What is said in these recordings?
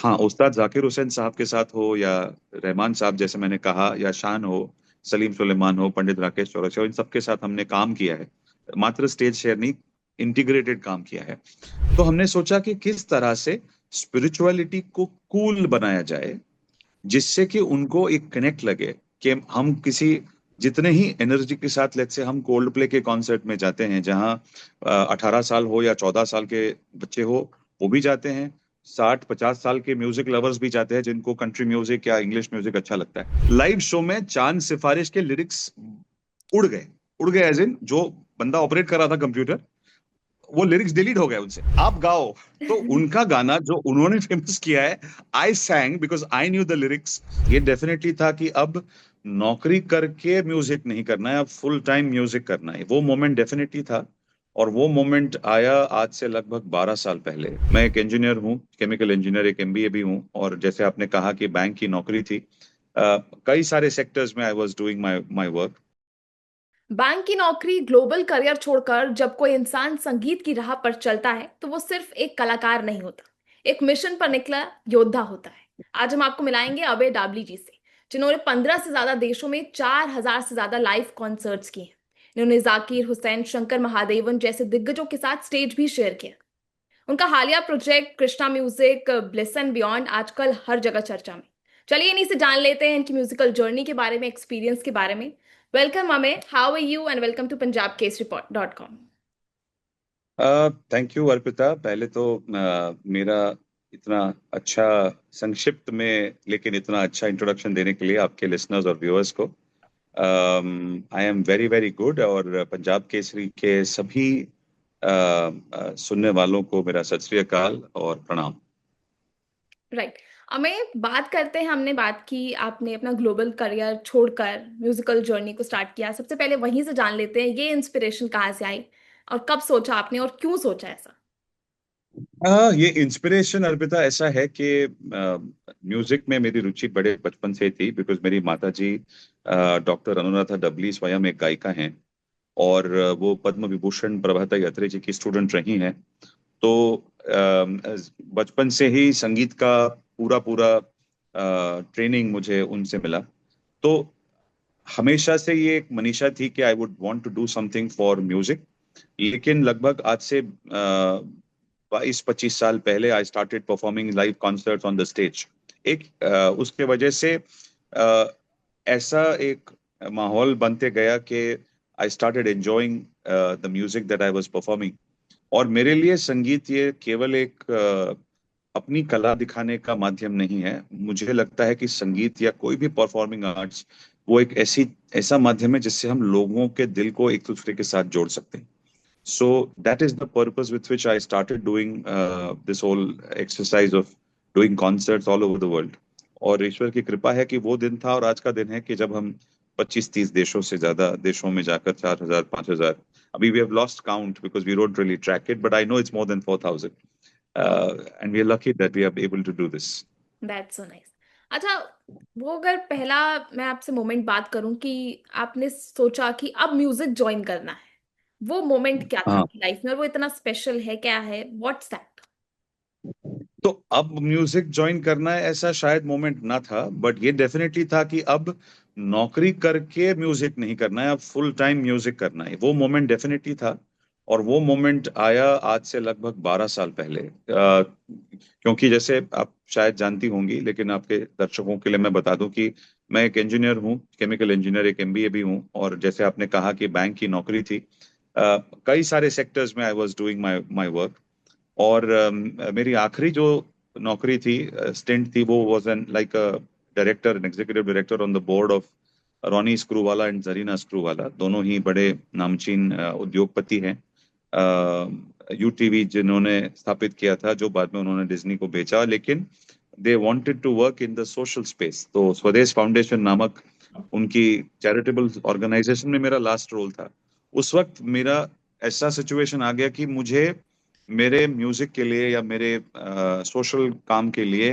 हाँ, उस्ताद जाकिर हुसैन साहब के साथ हो या रहमान साहब जैसे मैंने कहा, या शान हो, सलीम सुलेमान हो, पंडित राकेश चौरसिया हो, इन सबके साथ हमने काम किया है। मात्र स्टेज शेयर नहीं, इंटीग्रेटेड काम किया है। तो हमने सोचा कि किस तरह से स्पिरिचुअलिटी को कूल बनाया जाए, जिससे कि उनको एक कनेक्ट लगे कि हम किसी, जितने ही एनर्जी के साथ, लेट्स से हम कोल्ड प्ले के कॉन्सर्ट में जाते हैं जहाँ 18 साल हो या 14 साल के बच्चे हो, वो भी जाते हैं। 60-50 साल के म्यूजिक लवर्स भी जाते हैं जिनको कंट्री म्यूजिक या इंग्लिश म्यूजिक अच्छा लगता है। लाइव शो में चांद सिफारिश के लिरिक्स उड़ गए। उड़ गए एज इन, जो बंदा ऑपरेट कर रहा था कंप्यूटर, वो लिरिक्स डिलीट हो गए उनसे, आप गाओ। तो उनका गाना जो उन्होंने फेमस किया है, I sang because I knew the lyrics, ये डेफिनेटली था कि अब नौकरी करके म्यूजिक नहीं करना है, अब फुल टाइम म्यूजिक करना है। वो मोमेंट डेफिनेटली था। और वो मोमेंट आया आज से लगभग 12 साल पहले। मैं एक इंजीनियर हूँ, केमिकल इंजीनियर, एक एमबीए भी हूँ, और जैसे आपने कहा कि बैंक की नौकरी थी, कई सारे सेक्टर्स में I was doing my my work. Bank की नौकरी, ग्लोबल करियर छोड़कर जब कोई इंसान संगीत की राह पर चलता है तो वो सिर्फ एक कलाकार नहीं होता, एक मिशन पर निकला योद्धा होता है। आज हम आपको मिलाएंगे अबे डाबली जी से, जिन्होंने 15 से ज्यादा देशों में 4,000 से ज्यादा लाइव कॉन्सर्ट्स किए हैं। इन्होंने जाकिर हुसैन, शंकर महादेवन जैसे दिग्गजों के साथ स्टेज भी शेयर किया। उनका हालिया project Krishna music bliss and beyond आजकल हर जगह चर्चा में। चलिए इन्हीं से जान लेते हैं इनकी म्यूजिकल जर्नी के बारे में, एक्सपीरियंस के बारे में। वेलकम अमे, how are you and welcome to Punjab Kesari dot com. Thank you Arpita. पहले तो मेरा इतना अच्छा, संक्षिप्त में लेकिन इतना अच्छा इंट्रोडक्शन देने के लिए आपके लिसनर्स और व्यूअर्स को I am very very good. और पंजाब केसरी के सभी सुनने वालों को मेरा सत श्री अकाल और प्रणाम। राइट। अमे, बात करते हैं, हमने बात की आपने अपना ग्लोबल करियर छोड़कर म्यूजिकल जर्नी को स्टार्ट किया। सबसे पहले वहीं से जान लेते हैं ये इंस्पिरेशन कहाँ से आई और कब सोचा आपने और क्यों सोचा ऐसा। ये इंस्पिरेशन अर्पिता ऐसा है कि म्यूजिक में मेरी रुचि बड़े बचपन से थी, बिकॉज मेरी माता जी डॉक्टर अनुराधा डबली स्वयं एक गायिका हैं, और वो पद्म विभूषण प्रभाता यात्री जी की स्टूडेंट रही हैं। तो बचपन से ही संगीत का पूरा पूरा ट्रेनिंग मुझे उनसे मिला। तो हमेशा से ये एक मनीषा थी कि I would want to do something for music. लेकिन लगभग आज से 22-25 साल पहले I started performing live concerts on the stage. एक उसके वजह से अ, ऐसा एक माहौल बनते गया कि I started enjoying the music that I was performing. और मेरे लिए संगीत ये केवल एक अपनी कला दिखाने का माध्यम नहीं है। मुझे लगता है कि संगीत या कोई भी परफॉर्मिंग आर्ट्स वो एक ऐसा माध्यम है जिससे हम लोगों के दिल को एक दूसरे के साथ जोड़ सकते हैं। So that is the purpose with which I started doing this whole exercise of doing concerts all over the world. और ईश्वर की कृपा है कि वो दिन था और आज का दिन है कि जब हम 25-30 देशों से ज्यादा देशों में जाकर 4,000 5,000, अभी we have lost count because we don't really track it, but I know it's more than 4,000, and we are lucky that we are able to do this. That's so nice. अच्छा, वो अगर पहला मैं आपसे मोमेंट बात करूं कि आपने सोचा कि अब म्यूजिक ज्वाइन करना है, वो मोमेंट क्या था हाँ, आपकी लाइफ में और वो इतना स्पेशल है, क्या है, व्हाट्स दैट? तो अब म्यूजिक ज्वाइन करना है ऐसा शायद मोमेंट ना था, बट ये डेफिनेटली था कि अब नौकरी करके म्यूजिक नहीं करना है, अब फुल टाइम म्यूजिक करना है। वो मोमेंट डेफिनेटली था। और वो मोमेंट आया आज से लगभग 12 साल पहले। क्योंकि जैसे आप शायद जानती होंगी, लेकिन आपके दर्शकों के लिए मैं बता दूं कि मैं एक इंजीनियर हूँ, केमिकल इंजीनियर, एक एमबीए भी हूँ, और जैसे आपने कहा कि बैंक की नौकरी थी, कई सारे सेक्टर्स में I was doing my my work. और मेरी आखिरी जो नौकरी थी, स्टिंट थी, वो was an like a director, an executive director on the board of Ronnie Screwvala and Zarina Screwvala, दोनों ही बड़े नामचीन उद्योगपति हैं। यूटीवी जिन्होंने स्थापित किया था, जो बाद में उन्होंने डिज्नी को बेचा, लेकिन they wanted to work in the social space. तो स्वदेश फाउंडेशन नामक उनकी चैरिटेबल ऑर्गेनाइजेशन में मेरा लास्ट रोल था। उस वक्त मेरा ऐसा सिचुएशन आ गया कि मुझे मेरे म्यूजिक के लिए या मेरे सोशल काम के लिए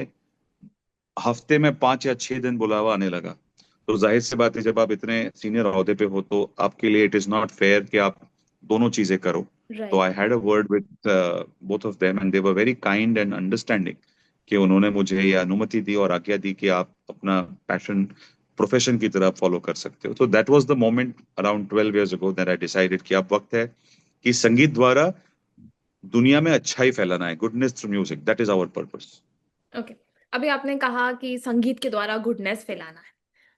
हफ्ते में 5 या 6 दिन बुलावा आने लगा। तो जाहिर सी बात है, जब आप इतने सीनियर ओहदे पे हो तो आपके लिए इट इज नॉट फेयर कि आप दोनों चीजें करो। तो right. I had a word with both of them and they were very kind and understanding कि उन्होंने मुझे ये अनुमति दी और आज्ञा दी कि आप अपना पैशन प्रोफेशन की तरह फॉलो कर सकते हो। तो that was the moment around 12 years ago that I decided कि अब वक्त है कि संगीत द्वारा दुनिया में अच्छाई फैलाना है, goodness through music, that is our purpose. Okay. अभी आपने कहा कि संगीत के द्वारा गुडनेस फैलाना है,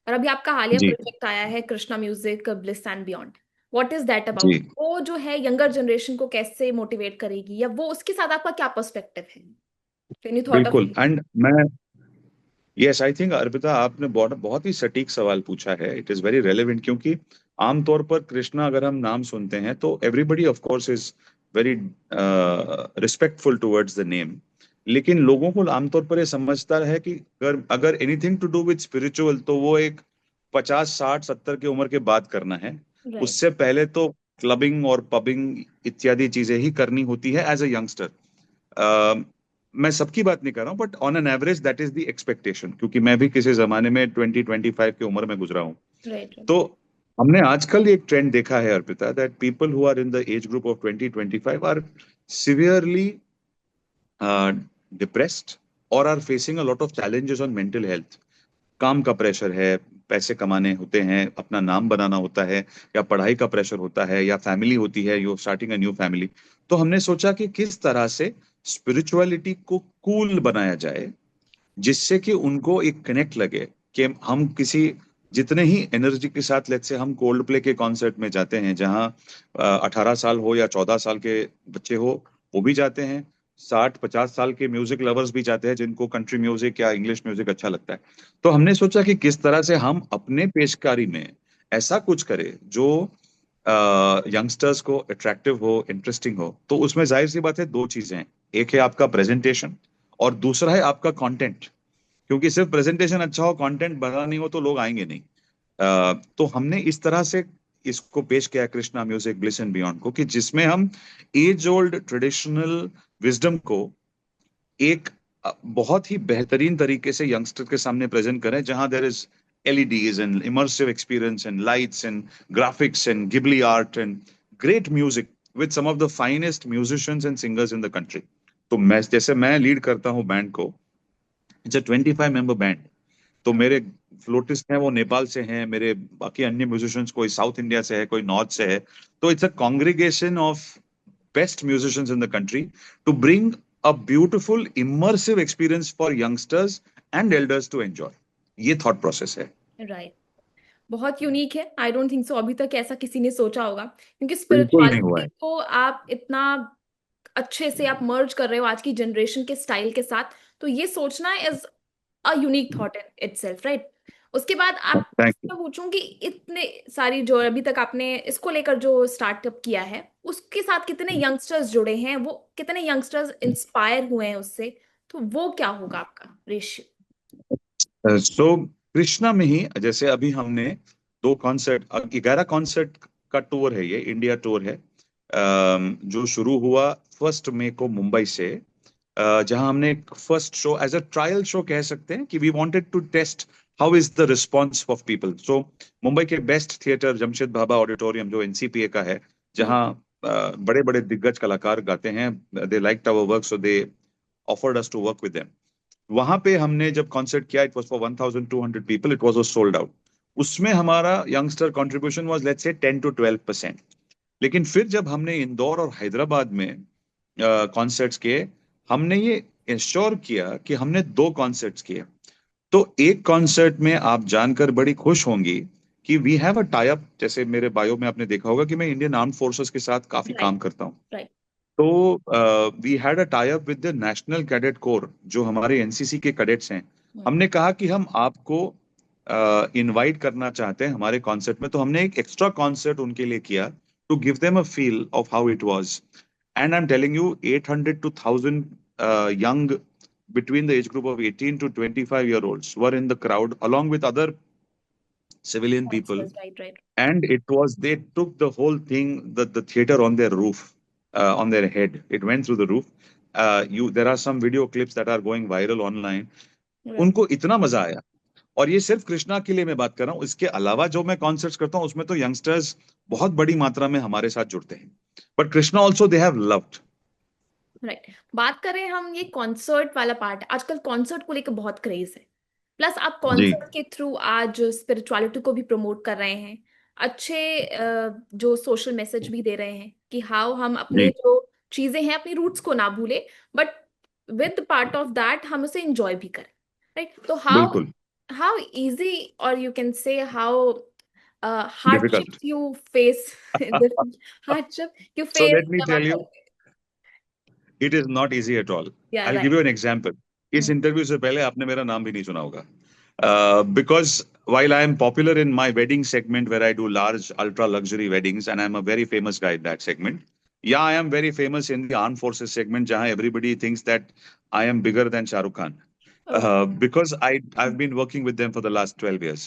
और अभी आपका हालिया जी प्रोजेक्ट आया है Krishna music bliss and beyond. What is that जी अबाउट? वो जो है यंगर जनरेशन को कैसे मोटिवेट करेगी, या वो उसके साथ आपका क्या पर्सपेक्टिव है? कैन यू थॉट ऑफ बिल्कुल। इट? एंड मैं, यस आई थिंक अर्पिता, आपने बहुत बहुत ही सटीक सवाल पूछा है। इट इज वेरी रेलेवेंट, क्योंकि आमतौर पर कृष्णा अगर हम नाम सुनते हैं तो everybody of course is very respectful towards the name. लेकिन लोगों को आमतौर पर ये समझता है कि अगर अगर anything to do with spiritual तो वो एक 50 60 70 की उम्र के बाद करना है। राइट। उससे पहले तो क्लबिंग और पबिंग इत्यादि चीजें ही करनी होती है एज अ यंगस्टर। मैं सबकी बात नहीं कर रहा हूँ, but on an average that is the expectation, क्योंकि मैं भी किसी जमाने में 20 25 की उम्र में गुजरा हूँ। राइट। तो हमने आजकल एक ट्रेंड देखा है Arpita, that people who are in the age group of 20 25 are severely depressed और are facing a lot of challenges on mental health. काम का प्रेशर है, पैसे कमाने होते हैं, अपना नाम बनाना होता है, या पढ़ाई का प्रेशर होता है, या फैमिली होती है, you starting a new family. तो हमने सोचा कि किस तरह से स्पिरिचुअलिटी को कूल बनाया जाए, जिससे कि उनको एक कनेक्ट लगे कि हम किसी, जितने ही एनर्जी के साथ, लेट्स से हम कोल्ड प्ले के कॉन्सर्ट में जाते हैं जहां 18 साल हो या 14 साल के बच्चे हो, वो भी जाते हैं। 60 50 साल के म्यूजिक लवर्स भी जाते हैं जिनको कंट्री म्यूजिक या इंग्लिश म्यूजिक अच्छा लगता है। तो हमने सोचा कि किस तरह से हम अपने पेशकारी में ऐसा कुछ करें जो यंगस्टर्स को अट्रैक्टिव हो, इंटरेस्टिंग हो। तो उसमें जाहिर सी बात है, दो चीजें हैं। एक है आपका प्रेजेंटेशन, और दूसरा है आपका कंटेंट। क्योंकि सिर्फ प्रेजेंटेशन अच्छा हो, कंटेंट बना नहीं हो, तो लोग आएंगे नहीं। तो हमने इस तरह से इसको पेश किया Krishna music bliss and beyond को, कि जिसमें हम एज ओल्ड ट्रेडिशनल विजडम को एक बहुत ही बेहतरीन तरीके से यंगस्टर के सामने प्रेजेंट करें, जहां there is LEDs and immersive experience and lights and graphics and Ghibli art and great music with some of the finest musicians and singers in the country. तो मैं लीड करता हूँ बैंड को। It's a 25 member band. तो मेरे फ्लोटिस्ट हैं वो नेपाल से हैं, मेरे बाकी अन्य म्यूजिशियंस कोई साउथ इंडिया से है, कोई नॉर्थ से है। तो it's a congregation of best musicians in the country to bring a beautiful immersive experience for youngsters and elders to enjoy. ये थॉट प्रोसेस है। राइट। बहुत यूनिक है। आई डोंट थिंक सो अभी तक ऐसा किसी ने सोचा होगा, क्योंकि बिल्कुल नहीं हुआ स्पिरिचुअलिटी है। को आप इतना अच्छे से आप मर्ज कर रहे हो आज की जनरेशन के स्टाइल के साथ, तो ये सोचना is a unique thought in itself, right? उसके बाद आप थैंक यू। मैं पूछूं कि इतने सारी जो अभी तक आपने इसको लेकर जो स्टार्टअप किया है, उसके साथ कितने यंगस्टर्स जुड़े हैं, वो कितने यंगस्टर्स इंस्पायर हुए हैं उससे, तो वो क्या होगा आपका रेशियो? सो कृष्णा में ही जैसे अभी हमने 2 कॉन्सर्ट, 11 कॉन्सर्ट का टूर है, ये इंडिया टूर है। जो शुरू हुआ 1 मई को मुंबई से, जहां हमने एक first show as a trial show कह सकते हैं, कि we wanted to test how is the response of people. So Mumbai के best theatre Jamshed Bhabha auditorium, जो एनसीपीए का है, जहां बड़े बड़े दिग्गज कलाकार गाते हैं, they liked our work, so they offered us to work with them. वहां पे हमने जब कॉन्सर्ट किया, it was for 1200 people, it was a sold out. उसमें हमारा youngster contribution was let's say 10 to 12%। लेकिन फिर जब हमने इंदौर और हैदराबाद में कॉन्सर्ट्स किए, हमने ये इंश्योर किया कि हमने 2 कॉन्सर्ट्स किए। तो एक कॉन्सर्ट में आप जानकर बड़ी खुश होंगी कि we have a tie up. जैसे मेरे बायो में आपने देखा होगा कि मैं इंडियन आर्म्ड फोर्सेस के साथ काफी राइट। काम करता हूँ। राइट। तो we had a tie up with the national cadet corps, जो हमारे एनसीसी के कैडेट्स हैं। हमने कहा कि हम आपको इनवाइट करना चाहते हैं हमारे कॉन्सर्ट में। तो हमने एक एक्स्ट्रा कॉन्सर्ट उनके लिए किया, to give them a feel of how it was. And I am telling you, 800 to 1000 young between the age group of 18 to 25 year olds were in the crowd, along with other civilian people. Right. Right. And it was, they took the whole thing, the theater on their roof, on their head. It went through the roof. There are some video clips that are going viral online. Right. उनको इतना मजा आया। और ये सिर्फ कृष्णा के लिए मैं बात कर रहा हूँ, इसके अलावा जो मैं कॉन्सर्ट्स करता हूँ उसमें तो यंगस्टर्स बहुत बड़ी मात्रा में हमारे साथ जुड़ते हैं। But Krishna also they have loved. Right. बात करें हम ये कॉन्सर्ट वाला पार्ट, आजकल कॉन्सर्ट को लेकर बहुत क्रेज है। प्लस आप जी कॉन्सर्ट के थ्रू आज स्पिरिचुअलिटी को भी प्रमोट कर रहे हैं। अच्छे जो सोशल मैसेज भी दे रहे हैं कि हाउ हम अपने जी जो चीजें हैं अपनी रूट्स को ना भूले, but with part of that हम उसे एंजॉय भी करें। राइट। तो हाउ बिल्कुल। हाउ इजी और you can say how difficult. Hardship you face hardship you so face let me जब आप टेल यू, करते हैं। It is not easy at all. या I give right. You an example. इस interview से पहले आपने मेरा नाम भी नहीं सुना होगा, because while I am popular in my wedding segment where I do large ultra luxury weddings and I'm a very famous guy in that segment. Yeah, I am very famous in the armed forces segment jahan everybody thinks that I am bigger than Shah Rukh Khan, because I've been working with them for the last 12 years.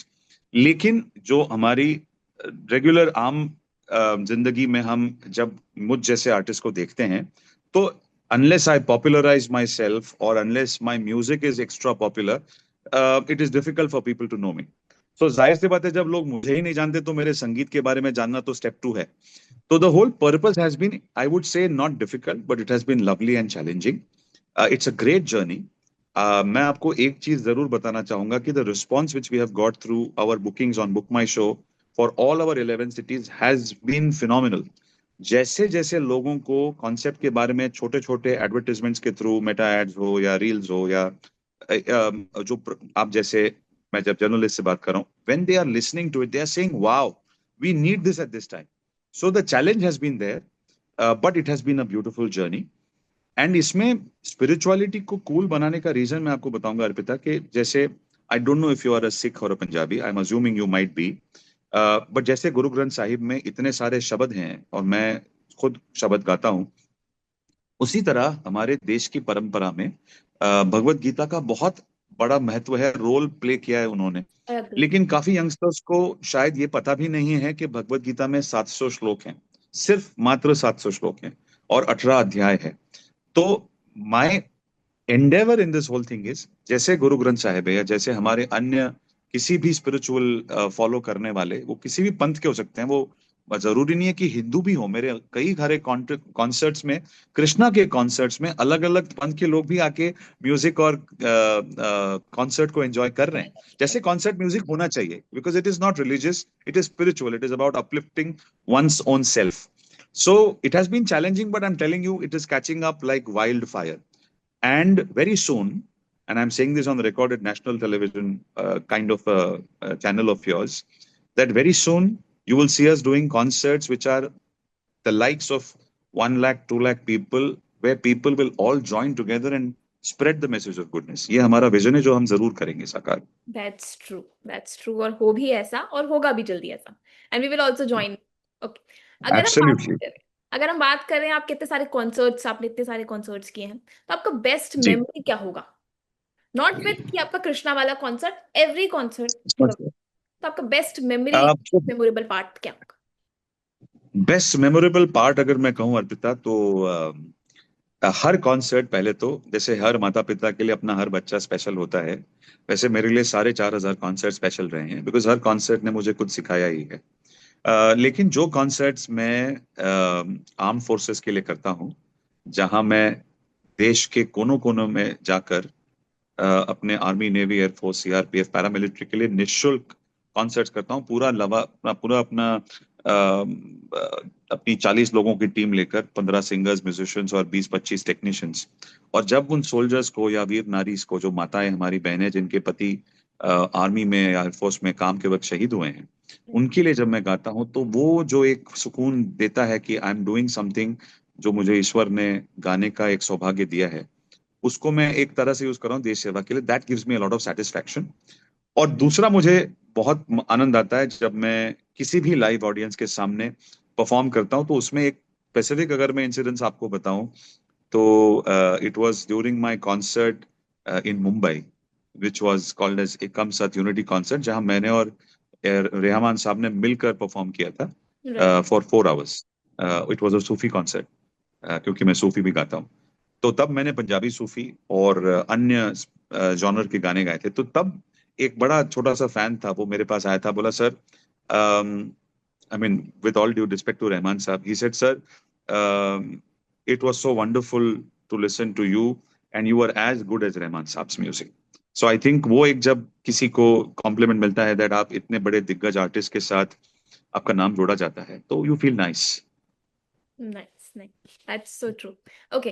लेकिन जो हमारी regular आम जिंदगी में हम जब मुझ जैसे आर्टिस्ट को देखते हैं, तो unless I popularize myself or unless my music is extra popular, it is difficult for people to know me. So जाहिर सी बात है, जब लोग मुझे ही नहीं जानते तो मेरे संगीत के बारे में जानना तो स्टेप टू है. तो the whole purpose has been, I would say, not difficult, but it has been lovely and challenging. It's a great journey. मैं आपको एक चीज जरूर बताना चाहूंगा कि the response which we have got through our bookings on Book My Show for all our 11 cities has been phenomenal. जैसे जैसे लोगों को कॉन्सेप्ट के बारे में छोटे छोटे एडवर्टाइजमेंट्स के थ्रू, मेटा एड्स हो या रील्स हो या आप जैसे, मैं जब जर्नलिस्ट से बात कर रहा हूँ, when they are listening to it they are saying wow, we need this at this time. So the challenge has been there, but it has been a beautiful journey. And इसमें spirituality को cool बनाने का reason मैं आपको बताऊंगा अर्पिता, कि जैसे I don't know if you are a Sikh और a Punjabi, I am assuming you might be, but जैसे गुरु ग्रंथ साहिब में इतने सारे शब्द हैं और मैं खुद शब्द गाता हूँ, उसी तरह हमारे देश की परंपरा में भगवत गीता का बहुत बड़ा महत्व है, रोल प्ले किया है उन्होंने. I agree. लेकिन काफी यंगस्टर्स को शायद ये पता भी नहीं है कि भगवत गीता में 700 श्लोक हैं, सिर्फ मात्र 700 श्लोक हैं और 18 अध्याय है. तो my endeavour in this whole thing is, जैसे गुरु ग्रंथ साहिब है या जैसे हमारे अन्य किसी भी स्पिरिचुअल फॉलो करने वाले, वो किसी भी पंथ के हो सकते हैं, वो जरूरी नहीं है कि हिंदू भी हो. मेरे कई सारे कॉन्सर्ट्स में, कृष्णा के कॉन्सर्ट्स में, अलग अलग पंथ के लोग भी आके म्यूजिक और कॉन्सर्ट को एंजॉय कर रहे हैं. जैसे कॉन्सर्ट म्यूजिक होना चाहिए, because it is not religious, it is spiritual, it is about uplifting one's own self. So it has been challenging, but I'm telling you, it is catching up like wildfire. And very soon, and I'm saying this on the recorded national television kind of a channel of yours, that very soon you will see us doing concerts which are the likes of 1 lakh, 2 lakh people, where people will all join together and spread the message of goodness. ये हमारा vision है जो हम जरूर करेंगे साकार. That's true, that's true. और हो भी ऐसा और होगा भी जल्दी ऐसा। And we will also join. Okay. अगर हम बात Absolutely. करें अगर हम बात करें आप कितने सारे कॉन्सर्ट्स आपने इतने सारे कॉन्सर्ट्स किए हैं, तो आपका बेस्ट जी. मेमोरी क्या होगा? नॉट विद कि आपका कृष्णा वाला कॉन्सर्ट, एवरी कॉन्सर्ट, तो आपका बेस्ट मेमोरी, आपको मेमोरेबल पार्ट क्या होगा? बेस्ट मेमोरेबल पार्ट अगर मैं कहूँ अर्पिता, तो हर कॉन्सर्ट, पहले तो जैसे हर माता पिता के लिए अपना हर बच्चा स्पेशल होता है, वैसे मेरे लिए 4,500 कॉन्सर्ट स्पेशल रहे हैं, बिकॉज हर कॉन्सर्ट ने मुझे कुछ सिखाया ही है. लेकिन जो कॉन्सर्ट्स मैं आर्म फोर्सेस के लिए करता हूँ, जहाँ मैं देश के कोनों कोनों में जाकर अपने army, navy, air force, CRPF, paramilitary के लिए निःशुल्क कॉन्सर्ट्स करता हूँ, पूरा अपना अपनी 40 लोगों की टीम लेकर, 15 सिंगर्स, म्यूजिशियंस और 20-25 टेक्नीशियंस. और जब उन सोल्जर्स को या वीर नारीज को, जो माताएं हमारी बहनें जिनके पति आर्मी में या एयरफोर्स में काम के वक्त शहीद हुए हैं, उनके लिए जब मैं गाता हूँ, तो वो जो एक सुकून देता है कि आई एम डूइंग समथिंग जो मुझे ईश्वर ने गाने का एक सौभाग्य दिया है, उसको मैं एक तरह से यूज कर रहा हूँ देश सेवा के लिए. That gives me a lot of satisfaction. और दूसरा, मुझे बहुत आनंद आता है जब मैं किसी भी लाइव ऑडियंस के सामने परफॉर्म करता हूँ, तो उसमें एक स्पेसिफिक अगर मैं इंसिडेंस आपको बताऊं, तो it was during my concert in Mumbai, which was called as Ekam Sat unity concert, जहां मैंने और रेहमान साहब ने मिलकर परफॉर्म किया राइट। था for 4 hours. It was a Sufi concert, क्योंकि मैं सूफी भी गाता हूँ. तो तब मैंने पंजाबी सूफी और अन्य जॉनर के गाने गाए थे. तो तब एक बड़ा छोटा सा फैन था, वो मेरे पास आया था, बोला sir, I mean with all due respect to Rahman Sahab, he said sir, it was so wonderful to listen to you, and you are as good as Rahman Saab's music. So I think वो एक जब किसी को complement मिलता है that आप इतने बड़े दिग्गज आर्टिस्ट के साथ आपका नाम जोड़ा जाता है, तो you feel nice. Nice nice, that's so true. Okay,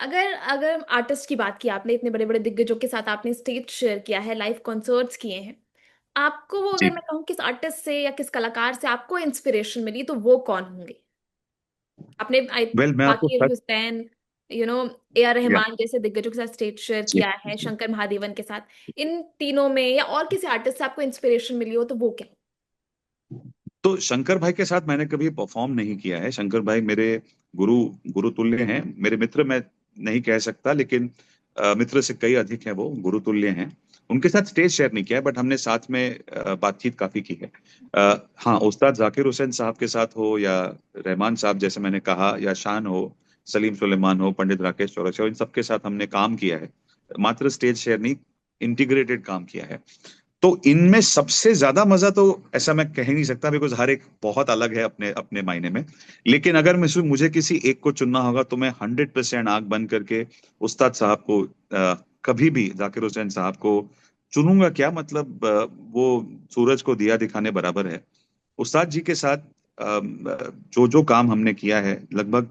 अगर अगर आर्टिस्ट की बात की आपने, इतने बड़े बड़े दिग्गजों के साथ आपने स्टेज शेयर किया है, लाइव कॉन्सर्ट्स किए हैं, आपको वो जी। अगर मैं कहूँ किस आर्टिस्ट से या किस कलाकार से आपको इंस्पिरेशन मिली तो वो कौन होंगे? आपने वेल मैं आपको जाकिर सच Hussain, you know, A R या रहमान जैसे दिग्गजों के साथ स्टेज शेयर जी किया है, शंकर महादेवन के साथ, इन तीनों में या और किसी आर्टिस्ट से आपको इंस्पिरेशन मिली हो तो वो क्या? तो शंकर भाई के साथ मैंने कभी परफॉर्म नहीं किया है। शंकर भाई मेरे गुरु गुरु तुल्य हैं, मेरे मित्र मैं नहीं कह सकता, लेकिन मित्र से कई अधिक हैं, वो गुरु तुल्य हैं। उनके साथ स्टेज शेयर नहीं किया है, बट हमने साथ में बातचीत काफी की है। हाँ, उस्ताद जाकिर हुसैन साहब के साथ हो या रहमान साहब जैसे मैंने कहा, या शान हो, सलीम सुलेमान हो, पंडित राकेश चौरसिया हो, इन सबके साथ हमने काम किया है। मात्र स्टेज शेयर नहीं, इंटीग्रेटेड काम किया है। तो इनमें सबसे ज्यादा मजा तो ऐसा मैं कह नहीं सकता, बिकॉज हर एक बहुत अलग है अपने अपने मायने में। लेकिन अगर मुझे किसी एक को चुनना होगा तो मैं 100% आंख बंद करके उस्ताद साहब को, कभी भी जाकिर हुसैन साहब को चुनूंगा। क्या मतलब, वो सूरज को दिया दिखाने बराबर है। उस्ताद जी के साथ जो जो काम हमने किया है, लगभग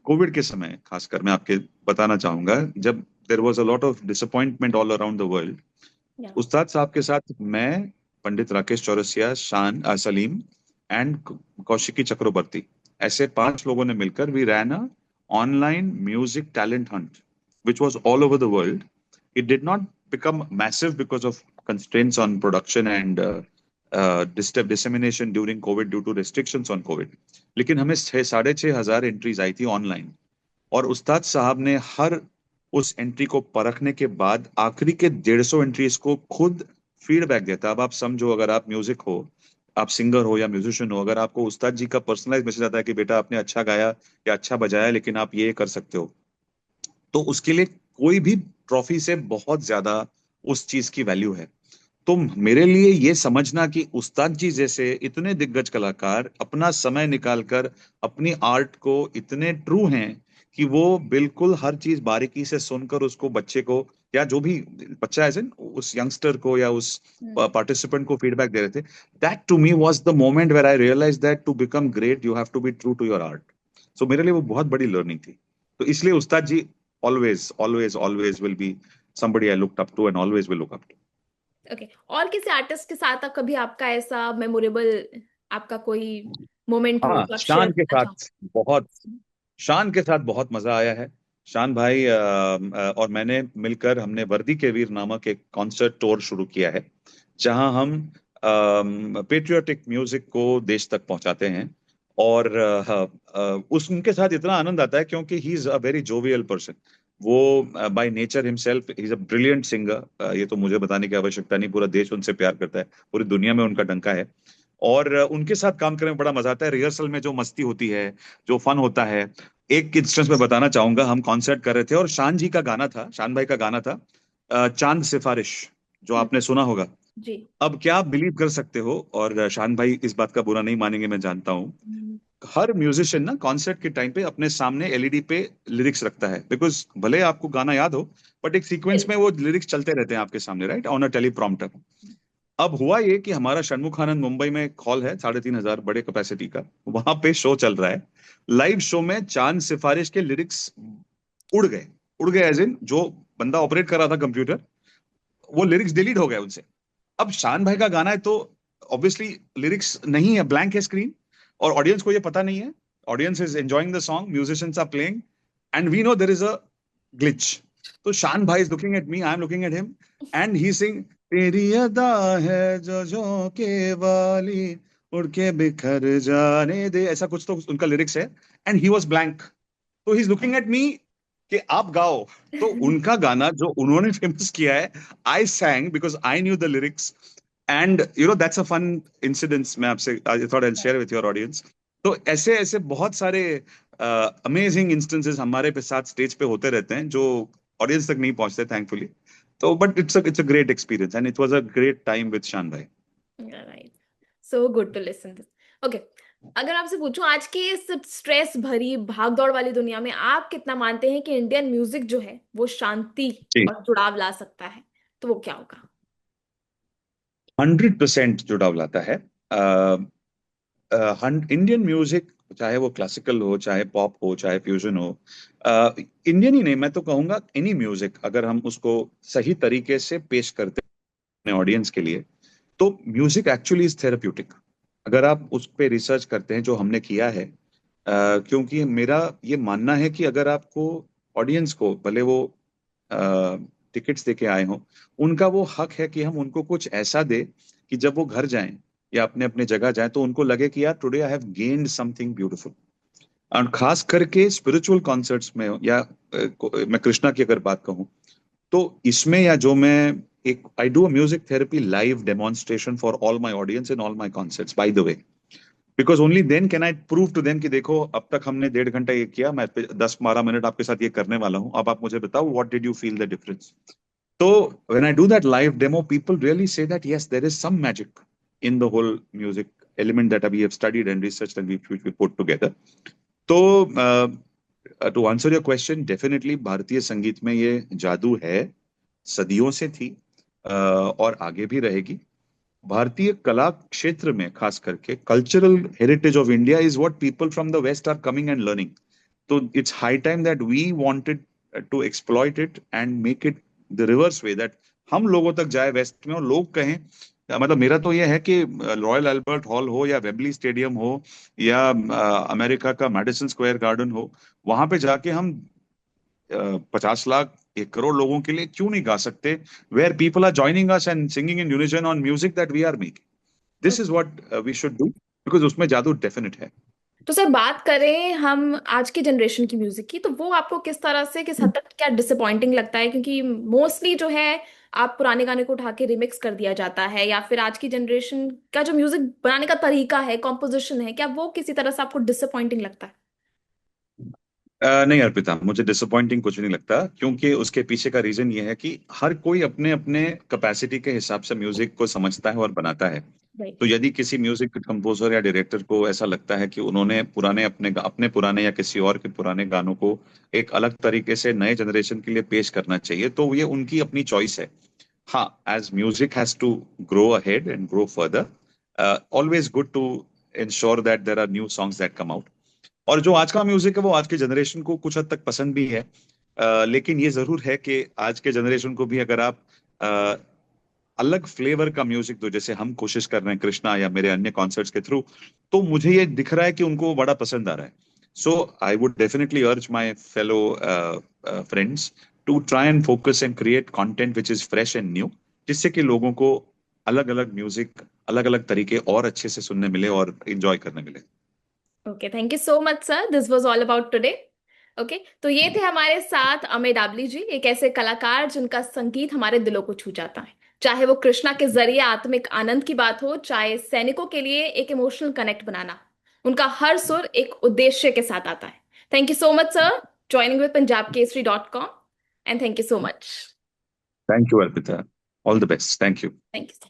कोविड के समय खासकर मैं आपके बताना चाहूंगा, जब there was a lot of disappointment all around the world, या उस्ताद साहब के साथ मैं, पंडित राकेश चौरसिया, सलीम एंड कौशिकी चक्रवर्ती, ऐसे 5 लोगों ने मिलकर we ran a online music talent hunt which was all over the world. It did not become massive because of constraints on production and dissemination during COVID due to restrictions on COVID. लेकिन हमें 6,500 entries आई थी online, और उस्ताद साहब ने हर उस entry को परखने के बाद आखिरी के 150 एंट्रीज को खुद फीडबैक देता। अब आप समझो, अगर आप म्यूजिक हो, आप सिंगर हो या म्यूजिशियन हो, अगर आपको उस्ताद जी का पर्सनलाइज मैसेज आता है कि बेटा आपने अच्छा गाया या अच्छा बजाया, लेकिन आप ये कर सकते हो, तो उसके लिए कोई भी ट्रॉफी से बहुत ज्यादा उस चीज की वैल्यू है। तो मेरे लिए ये समझना कि उस्ताद जी जैसे इतने दिग्गज कलाकार अपना समय निकालकर अपनी आर्ट को इतने ट्रू हैं कि वो बिल्कुल हर चीज बारीकी से सुनकर उसको बच्चे को, या जो भी बच्चा एज इन उस यंगस्टर को या उस पार्टिसिपेंट को फीडबैक दे रहे थे, that to me was the moment where I realise that to become great you have to be true to your art. So मेरे लिए वो बहुत बड़ी लर्निंग थी। तो इसलिए Ustad ji always always always will be somebody I looked up to and always will look up to. Okay, और किसी आर्टिस्ट के साथ आप कभी आपका ऐसा मेमोरेबल, आपका कोई मोमेंट हो हाँ, जो आप शेयर करना चाहो? बहुत शान के साथ बहुत मजा आया है। शान भाई और मैंने मिलकर हमने वर्दी के वीर नामक एक कॉन्सर्ट टूर शुरू किया है, जहां हम पेट्रियोटिक म्यूजिक को देश तक पहुंचाते हैं। और उस उनके साथ इतना आनंद आता है क्योंकि he is a very jovial person. वो by nature himself he is a brilliant singer, ये तो मुझे बताने की आवश्यकता नहीं, पूरा देश उनसे प्यार करता है, पूरी दुनिया में उनका डंका है। और उनके साथ काम करने में बड़ा मजा आता है। रिहर्सल में जो मस्ती होती है, जो फन होता है। एक इंस्टेंस में बताना चाहूंगा, हम कॉन्सर्ट कर रहे थे और शान जी का गाना था, शान भाई का गाना था, चांद सिफारिश, जो हम्म, आपने सुना होगा। जी। अब क्या आप बिलीव कर सकते हो, और शान भाई इस बात का बुरा नहीं मानेंगे मैं जानता हूँ, हम्म, हर म्यूजिशियन ना कॉन्सर्ट के टाइम पे अपने सामने एलईडी पे लिरिक्स रखता है, बिकॉज भले आपको गाना याद हो, बट एक सीक्वेंस में वो लिरिक्स चलते रहते हैं आपके सामने, राइट, ऑन अ टेलीप्रॉम्प्टर। अब हुआ ये कि हमारा षणमुखानंद मुंबई में एक हॉल है 3,500 बड़े कैपेसिटी का, वहां पे शो चल रहा है। लाइव शो में चांद सिफारिश के लिरिक्स उड़ गए। उड़ गए एज इन जो बंदा ऑपरेट कर रहा था कंप्यूटर, वो लिरिक्स डिलीट हो गए उनसे। अब शान भाई का गाना है तो ऑब्वियसली लिरिक्स नहीं है, ब्लैंक है स्क्रीन, और ऑडियंस को ये पता नहीं है। Audience is enjoying the song, musicians are playing, and we know there is a glitch. तो Shaan bhai is looking at me, I am looking at him, and he sing, तेरी अदा है जो झोंके वाली, उड़ के बिखर जाने दे, ऐसा कुछ तो उनका लिरिक्स है। एंड ही वाज ब्लैंक, तो ही इज लुकिंग एट मी कि आप गाओ। तो उनका गाना जो उन्होंने फेमस किया है, I sang because I knew the lyrics, and you know that's a fun incidence, मैं आपसे I thought I share with your audience. तो ऐसे ऐसे बहुत सारे अमेजिंग इंस्टेंसेस हमारे पे साथ स्टेज पे होते रहते हैं, जो ऑडियंस तक नहीं पहुंचते थैंकफुली। तो but it's a great experience and it was a great time with Shaan भाई। Right, so good to listen this. Okay, अगर आपसे पूछूं आज की इस स्ट्रेस भरी भागदौड़ वाली दुनिया में आप कितना मानते हैं कि इंडियन म्यूजिक जो है वो शांति जी। और जुड़ाव ला सकता है, तो वो क्या होगा? 100% जुड़ाव लाता है। इंडियन म्यूजिक, चाहे वो क्लासिकल हो, चाहे पॉप हो, चाहे फ्यूजन हो, इंडियन ही नहीं, मैं तो कहूंगा एनी म्यूजिक, अगर हम उसको सही तरीके से पेश करते हैं अपने ऑडियंस के लिए, तो म्यूजिक एक्चुअली इज थेराप्यूटिक। अगर आप उस पे रिसर्च करते हैं जो हमने किया है, क्योंकि मेरा ये मानना है कि अगर आपको ऑडियंस को, भले वो टिकट्स देके आए हों, उनका वो हक है कि हम उनको कुछ ऐसा दे कि जब वो घर जाएं या अपने अपने जगह जाएं तो उनको लगे कि यार today I have gained something beautiful. और खास करके स्पिरिचुअल कॉन्सर्ट्स में, या मैं कृष्णा की अगर बात कहूँ, तो इसमें, या जो मैं एक I do a music therapy live demonstration for all my audience in all my concerts by the way, because only then can I prove to them कि देखो अब तक हमने 1.5 घंटा ये किया, मैं 10-12 मिनट आपके साथ ये करने वाला हूँ, अब आप मुझे बताओ what did you feel the difference. So when I do that live demo, people really say that yes, there is some magic in the whole music element that we have studied and researched and which we put together. तो to answer your question, definitely भारतीय संगीत में ये जादू है, सदियों से थी, और आगे भी रहेगी। भारतीय कला क्षेत्र में खास करके cultural heritage of India is what people from the west are coming and learning. तो it's high time that we wanted to exploit it and make it the reverse way, that हम लोगों तक जाए वेस्ट में और लोग कहें, मतलब मेरा तो ये है कि रॉयल अल्बर्ट हॉल हो या वेम्बली स्टेडियम हो या अमेरिका का मैडिसन स्क्वायर गार्डन हो, वहां पे जाके हम 50 लाख 1 करोड़ लोगों के लिए क्यों नहीं गा सकते, where people are joining us and singing in unison on music that we are making. This is what we should do, because उसमें जादू डेफिनेट है। तो सर बात करें हम आज की जनरेशन की म्यूजिक की, तो वो आपको किस तरह से, किस हद तक क्या डिसअपॉइंटिंग लगता है? क्योंकि मोस्टली जो है आप पुराने गाने को उठा के रिमिक्स कर दिया जाता है, या फिर आज की जनरेशन का जो म्यूजिक बनाने का तरीका है, कॉम्पोजिशन है, क्या वो किसी तरह से आपको डिसअपॉइंटिंग लगता है? नहीं अर्पिता, मुझे डिसअपॉइंटिंग कुछ नहीं लगता, क्योंकि उसके पीछे का रीजन ये है कि हर कोई अपने अपने कैपेसिटी के हिसाब से म्यूजिक को समझता है और बनाता है। तो राइट। यदि किसी म्यूजिक कंपोजर या डायरेक्टर को ऐसा लगता है कि उन्होंने पुराने अपने अपने पुराने या किसी और के पुराने गानों को एक अलग तरीके से नए जनरेशन के लिए पेश करना चाहिए, तो ये उनकी अपनी चॉइस है। हाँ, as music has to grow ahead and grow further, always good to ensure that there are new songs that come out. और जो आज का म्यूजिक है वो आज के जनरेशन को कुछ हद तक पसंद भी है, लेकिन ये जरूर है कि आज के जनरेशन को भी अगर आप अ, अलग फ्लेवर का म्यूजिक दो, जैसे हम कोशिश कर रहे हैं कृष्णा या मेरे अन्य कॉन्सर्ट्स के थ्रू, तो मुझे ये दिख रहा है कि उनको बड़ा पसंद आ रहा है। So I would definitely urge my fellow friends to try and focus and create content which is fresh and new, जिससे कि लोगों को अलग अलग म्यूजिक, अलग अलग तरीके और अच्छे से सुनने मिले और इंजॉय करने मिले। Okay, thank you so much sir, this was all about today. Okay, तो ये थे हमारे साथ अमित दाबली जी, एक ऐसे कलाकार जिनका संगीत हमारे दिलों को छू जाता है। चाहे वो कृष्णा के जरिए आत्मिक आनंद की बात हो, चाहे सैनिकों के लिए एक इमोशनल कनेक्ट बनाना, उनका हर सुर एक उद्देश्य के साथ आता है। Thank you so much sir, joining with punjabkesari.com, and thank you so much. Thank you Arpita, all the best, thank you. Thank you.